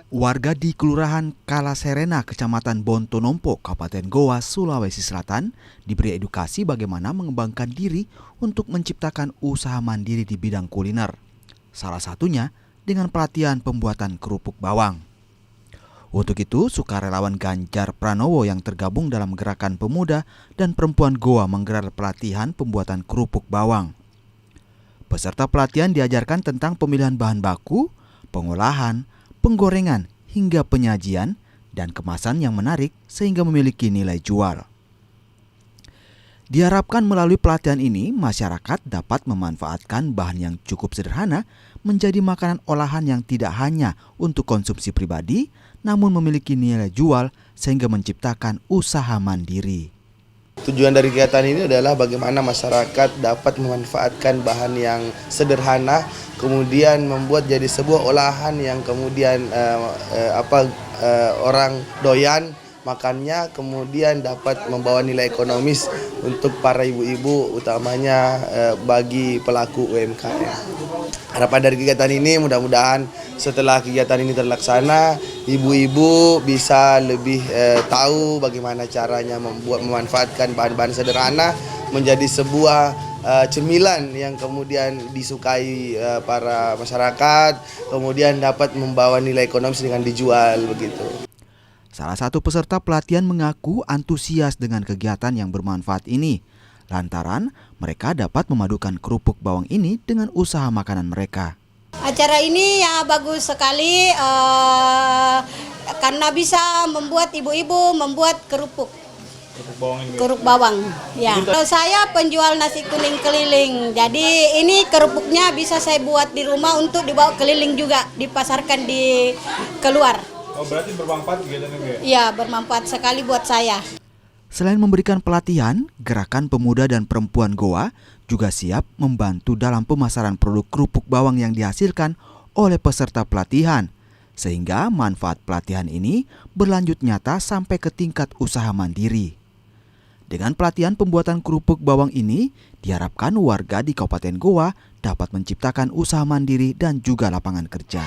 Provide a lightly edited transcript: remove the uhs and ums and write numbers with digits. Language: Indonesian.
Warga di Kelurahan Kalaserena, Kecamatan Bontonompo, Kabupaten Goa, Sulawesi Selatan diberi edukasi bagaimana mengembangkan diri untuk menciptakan usaha mandiri di bidang kuliner. Salah satunya dengan pelatihan pembuatan kerupuk bawang. Untuk itu, sukarelawan Ganjar Pranowo yang tergabung dalam Gerakan Pemuda dan Perempuan Goa menggelar pelatihan pembuatan kerupuk bawang. Peserta pelatihan diajarkan tentang pemilihan bahan baku, pengolahan, penggorengan, hingga penyajian dan kemasan yang menarik sehingga memiliki nilai jual. Diharapkan melalui pelatihan ini, masyarakat dapat memanfaatkan bahan yang cukup sederhana menjadi makanan olahan yang tidak hanya untuk konsumsi pribadi, namun memiliki nilai jual sehingga menciptakan usaha mandiri. Tujuan dari kegiatan ini adalah bagaimana masyarakat dapat memanfaatkan bahan yang sederhana, kemudian membuat jadi sebuah olahan yang kemudian orang doyan makannya, kemudian dapat membawa nilai ekonomis untuk para ibu-ibu, utamanya bagi pelaku UMKM. Harapan dari kegiatan ini mudah-mudahan setelah kegiatan ini terlaksana, ibu-ibu bisa lebih tahu bagaimana caranya memanfaatkan bahan-bahan sederhana menjadi sebuah cemilan yang kemudian disukai para masyarakat, kemudian dapat membawa nilai ekonomis dengan dijual begitu. Salah satu peserta pelatihan mengaku antusias dengan kegiatan yang bermanfaat ini, lantaran mereka dapat memadukan kerupuk bawang ini dengan usaha makanan mereka. Acara ini ya bagus sekali karena bisa membuat ibu-ibu membuat kerupuk bawang. Ya. Saya penjual nasi kuning keliling, jadi ini kerupuknya bisa saya buat di rumah untuk dibawa keliling juga, dipasarkan di keluar. Oh, berarti bermanfaat kegiatannya? Iya, bermanfaat sekali buat saya. Selain memberikan pelatihan, Gerakan Pemuda dan Perempuan Goa juga siap membantu dalam pemasaran produk kerupuk bawang yang dihasilkan oleh peserta pelatihan, sehingga manfaat pelatihan ini berlanjut nyata sampai ke tingkat usaha mandiri. Dengan pelatihan pembuatan kerupuk bawang ini, diharapkan warga di Kabupaten Goa dapat menciptakan usaha mandiri dan juga lapangan kerja.